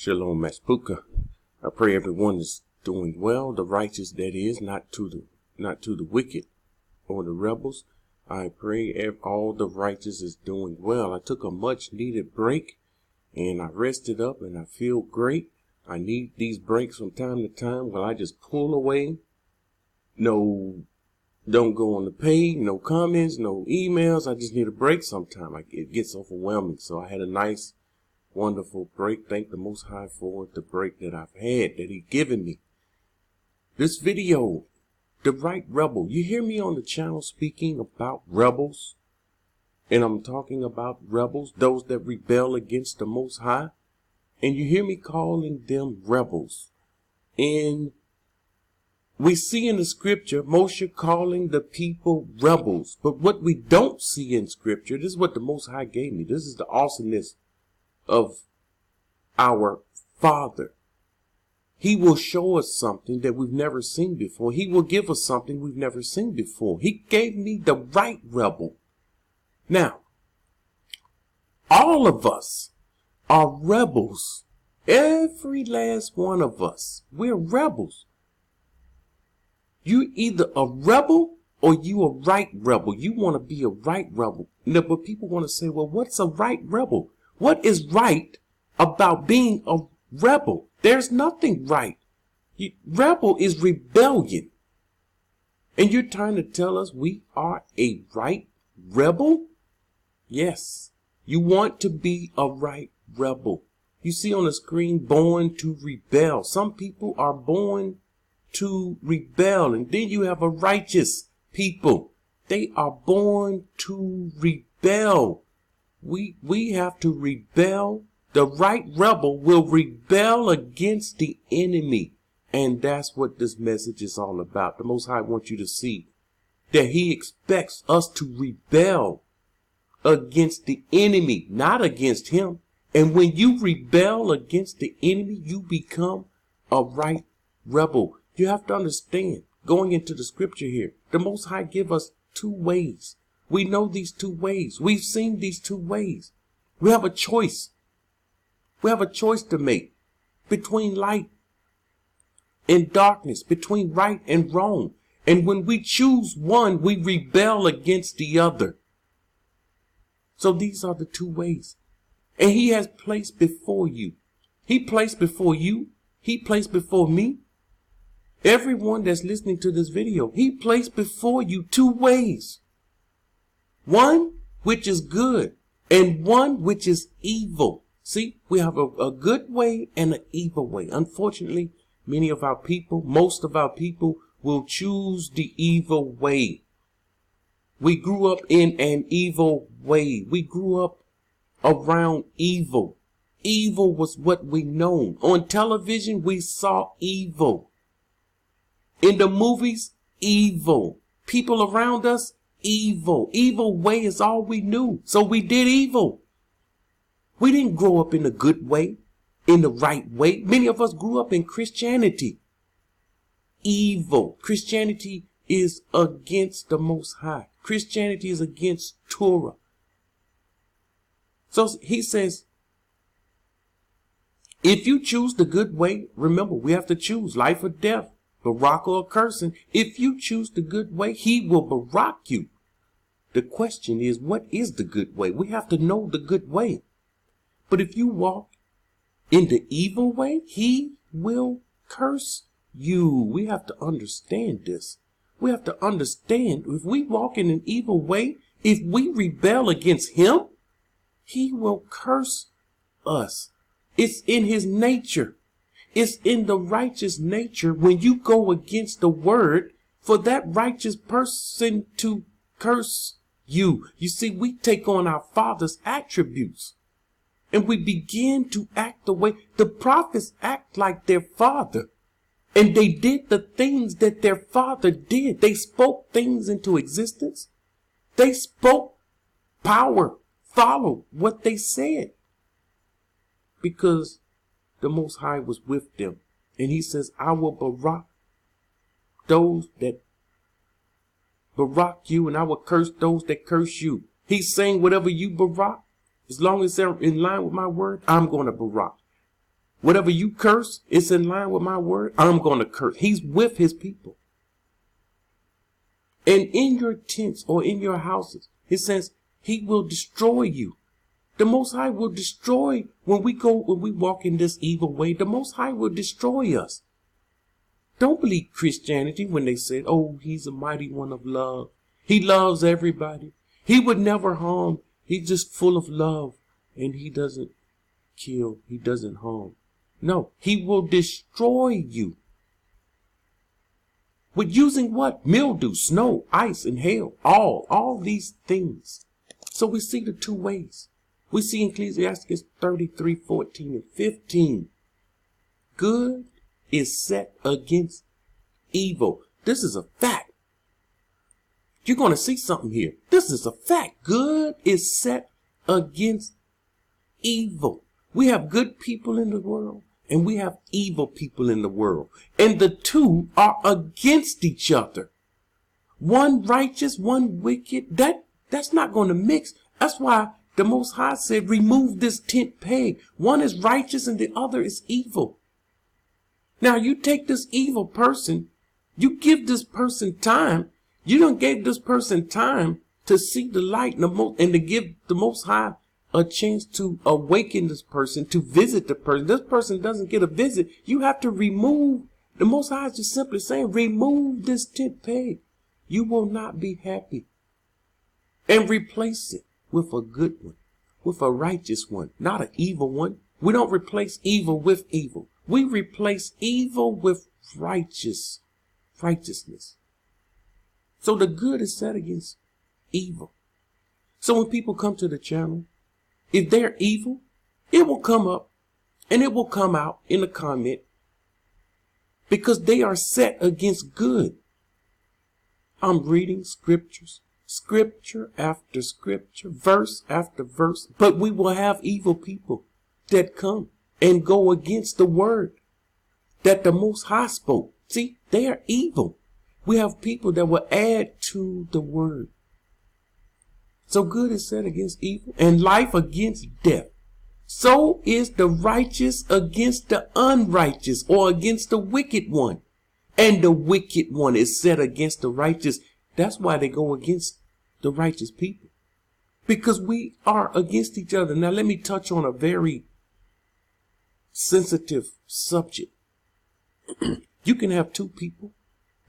Shalom, Maspuka. I pray everyone is doing well, the righteous that is, not to the wicked or the rebels. I pray all the righteous is doing well. I took a much needed break and I rested up and I feel great. I need these breaks from time to time where I just pull away. No, don't go on the page, no comments, no emails. I just need a break sometime. It gets overwhelming. So I had a nice, wonderful break. Thank the Most High for the break that I've had, that He's given me. This video, the right rebel. You hear me on the channel speaking about rebels, and I'm talking about rebels, those that rebel against the Most High, and you hear me calling them rebels. And we see in the scripture Moshe calling the people rebels, but what we don't see in scripture, this is what the Most High gave me. This is the awesomeness of our Father. He will show us something that we've never seen before. He will give us something we've never seen before. He gave me the right rebel. Now, all of us are rebels. Every last one of us. We're rebels. You either a rebel or you a right rebel. You want to be a right rebel. But people want to say, well, what's a right rebel? What is right about being a rebel? There's nothing right. Rebel is rebellion. And you're trying to tell us we are a right rebel? Yes. You want to be a right rebel. You see on the screen, born to rebel. Some people are born to rebel. And then you have a righteous people. They are born to rebel. We have to rebel. The right rebel will rebel against the enemy. And that's what this message is all about. The Most High wants you to see that He expects us to rebel against the enemy, not against Him. And when you rebel against the enemy, you become a right rebel. You have to understand, going into the scripture here, the Most High give us two ways. We know these two ways. We've seen these two ways. We have a choice. We have a choice to make between light and darkness, between right and wrong. And when we choose one, we rebel against the other. So these are the two ways. And He has placed before you. He placed before you. He placed before me. Everyone that's listening to this video, He placed before you two ways. One which is good and one which is evil. See, we have a good way and an evil way. Unfortunately, many of our people, most of our people will choose the evil way. We grew up in an evil way. We grew up around evil. Evil was what we known. On television, we saw evil. In the movies, evil. People around us, evil. Evil way is all we knew. So we did evil. We didn't grow up in a good way, in the right way. Many of us grew up in Christianity. Evil. Christianity is against the Most High. Christianity is against Torah. So He says, if you choose the good way, remember, we have to choose life or death, barak or cursing. If you choose the good way, He will barak you. The question is, what is the good way? We have to know the good way. But if you walk in the evil way, He will curse you. We have to understand this. We have to understand, if we walk in an evil way, if we rebel against Him, He will curse us. It's in His nature. It's in the righteous nature when you go against the word for that righteous person to curse you. You see, we take on our Father's attributes and we begin to act the way the prophets act like their father. And they did the things that their father did. They spoke things into existence. They spoke power, followed what they said. Because the Most High was with them. And He says, I will barak those that barak you, and I will curse those that curse you. He's saying whatever you barak, as long as they're in line with my word, I'm going to barak. Whatever you curse, it's in line with my word. I'm going to curse. He's with his people. And in your tents or in your houses, it says he will destroy you. The Most High will destroy when we walk in this evil way. The Most High will destroy us. Don't believe Christianity when they say, oh, he's a mighty one of love. He loves everybody. He would never harm. He's just full of love. And he doesn't kill. He doesn't harm. No, he will destroy you. With using what? Mildew, snow, ice, and hail. All these things. So we see the two ways. We see in Ecclesiastes 33, 14, and 15. Good is set against evil. This is a fact. You're going to see something here. This is a fact. Good is set against evil. We have good people in the world and we have evil people in the world. And the two are against each other. One righteous, one wicked. That's not going to mix. That's why the Most High said, remove this tent peg. One is righteous and the other is evil. Now you take this evil person, you give this person time. You don't give this person time to see the light and to give the Most High a chance to awaken this person, to visit the person. This person doesn't get a visit. You have to remove. The Most High is just simply saying, remove this tent peg. You will not be happy. And replace it with a good one, with a righteous one, not an evil one. We don't replace evil with evil. We replace evil with righteousness. So the good is set against evil. So when people come to the channel, if they're evil, it will come up and it will come out in a comment because they are set against good. I'm reading scriptures, scripture after scripture, verse after verse, but we will have evil people that come and go against the word that the Most High spoke. See, they are evil. We have people that will add to the word. So good is set against evil and life against death. So is the righteous against the unrighteous or against the wicked one. And the wicked one is set against the righteous. That's why they go against the righteous people. Because we are against each other. Now let me touch on a very sensitive subject. You can have two people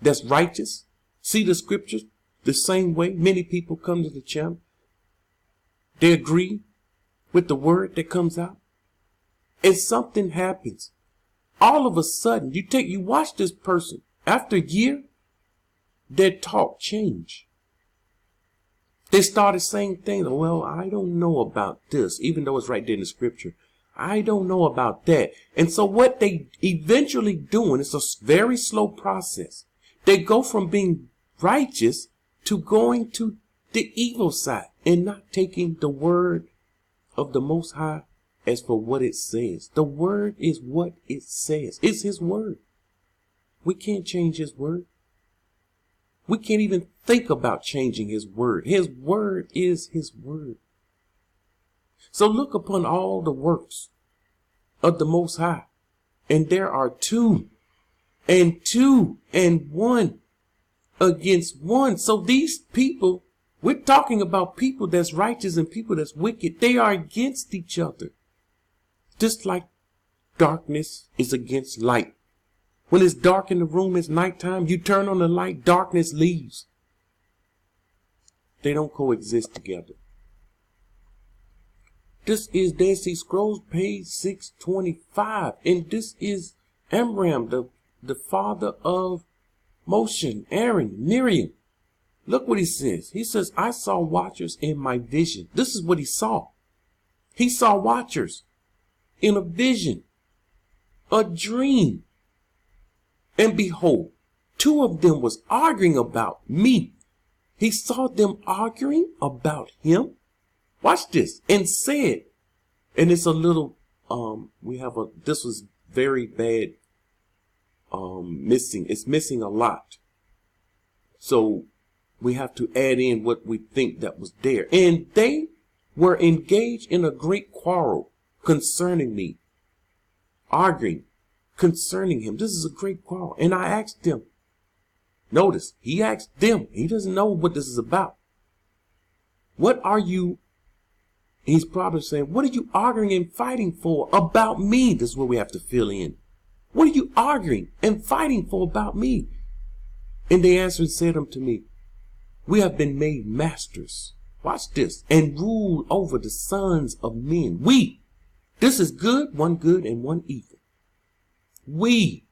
that's righteous, see the scriptures the same way. Many people come to the channel. They agree with the word that comes out. And something happens. All of a sudden, you watch this person. After a year, their talk changed. They started saying things, well, I don't know about this, even though it's right there in the scripture. I don't know about that. And so what they eventually doing, it's a very slow process. They go from being righteous to going to the evil side and not taking the word of the Most High as for what it says. The word is what it says. It's his word. We can't change his word. We can't even think about changing his word. His word is his word. So look upon all the works of the Most High. And there are two and one against one. So these people, we're talking about people that's righteous and people that's wicked. They are against each other. Just like darkness is against light. When it's dark in the room, it's nighttime. You turn on the light, darkness leaves. They don't coexist together. This is Dead Sea Scrolls, page 625. And this is Amram, the father of Moshe, Aaron, Miriam. Look what he says. He says, I saw watchers in my vision. This is what he saw. He saw watchers in a vision, a dream. And behold, two of them was arguing about me. He saw them arguing about him. Watch this. And said, and it's a little, this was very bad, missing. It's missing a lot. So we have to add in what we think that was there. And they were engaged in a great quarrel concerning me. arguing concerning him. This is a great quarrel. And I asked them, notice, he asked them, he doesn't know what this is about. What are you, he's probably saying, what are you arguing and fighting for about me? This is what we have to fill in. What are you arguing and fighting for about me? And they answered and said unto me, we have been made masters. Watch this. And rule over the sons of men. We. This is good and one evil. We.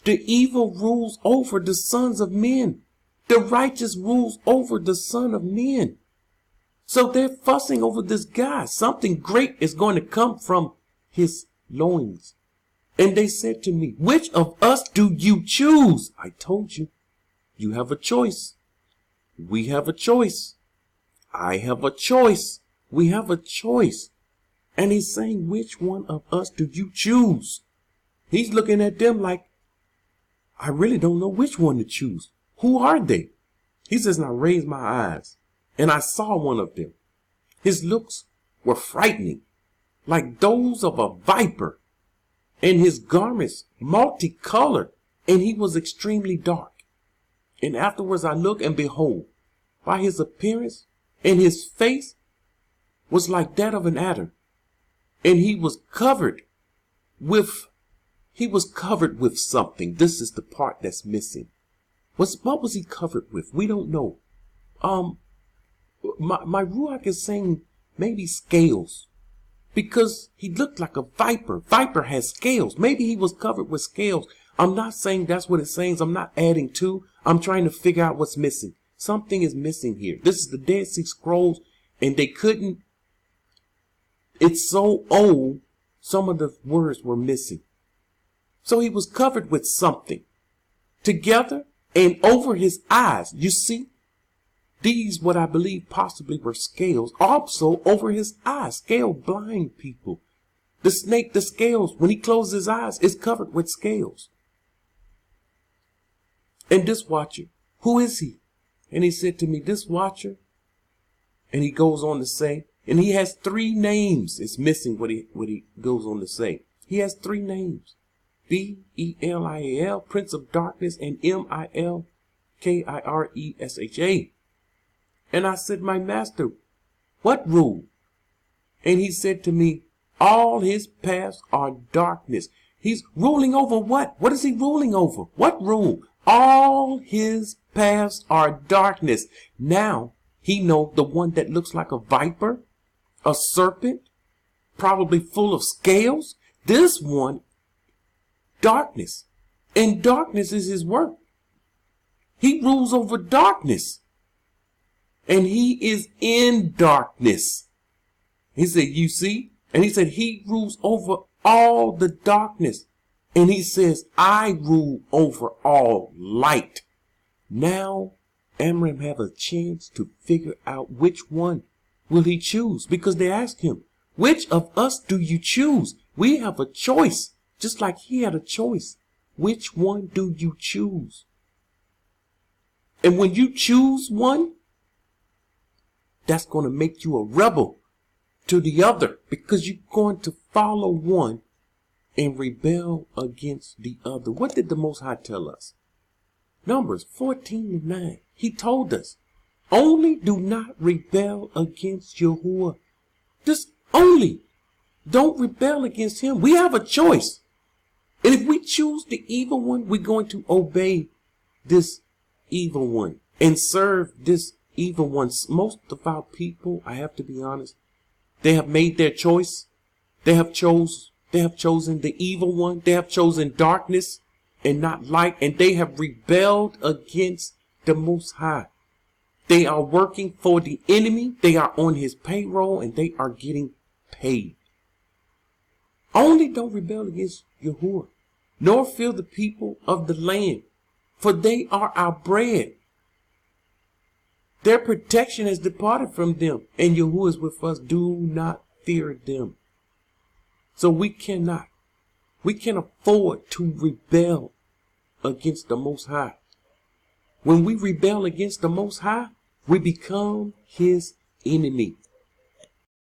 The evil rules over the sons of men. The righteous rules over the son of men. So they're fussing over this guy. Something great is going to come from his loins. And they said to me, which of us do you choose? I told you, you have a choice. We have a choice. I have a choice. We have a choice. And he's saying, which one of us do you choose? He's looking at them like, I really don't know which one to choose. Who are they? He says, and I raised my eyes, and I saw one of them. His looks were frightening, like those of a viper, and his garments multicolored, and he was extremely dark. And afterwards I looked, and behold, by his appearance, and his face was like that of an adder, and he was covered with something. This is the part that's missing. What was he covered with? We don't know. My Ruach is saying maybe scales, because he looked like a viper. Viper has scales. Maybe he was covered with scales. I'm not saying that's what it says. I'm not adding to. I'm trying to figure out what's missing. Something is missing here. This is the Dead Sea Scrolls, and they couldn't. It's so old, some of the words were missing. So he was covered with something. Together and over his eyes, you see, these, what I believe possibly were scales, also over his eyes. Scale blind people. The snake, the scales, when he closes his eyes, is covered with scales. And this watcher, who is he? And he said to me, this watcher, and he goes on to say, and he has 3 names. It's missing what he goes on to say. He has 3 names. B-E-L-I-A-L, Prince of Darkness, and M-I-L-K-I-R-E-S-H-A. And I said, my master, what rule? And he said to me, all his paths are darkness. He's ruling over what? What is he ruling over? What rule? All his paths are darkness. Now, he knows the one that looks like a viper, a serpent, probably full of scales. This one, darkness. And darkness is his work. He rules over darkness. And he is in darkness. He said, you see? And he said, he rules over all the darkness. And he says, I rule over all light. Now, Amram have a chance to figure out which one will he choose. Because they asked him, which of us do you choose? We have a choice. Just like he had a choice. Which one do you choose? And when you choose one, that's going to make you a rebel to the other, because you're going to follow one and rebel against the other. What did the Most High tell us? Numbers 14:9. He told us, only do not rebel against Yahuwah. Just only. Don't rebel against him. We have a choice. And if we choose the evil one, we're going to obey this evil one and serve this evil one. Most of our people, I have to be honest, they have made their choice. They have chosen the evil one. They have chosen darkness and not light. And they have rebelled against the Most High. They are working for the enemy. They are on his payroll and they are getting paid. Only don't rebel against Yahuwah, nor fear the people of the land, for they are our bread. Their protection has departed from them, and Yahuwah is with us. Do not fear them. So we can't afford to rebel against the Most High. When we rebel against the Most High, we become his enemy.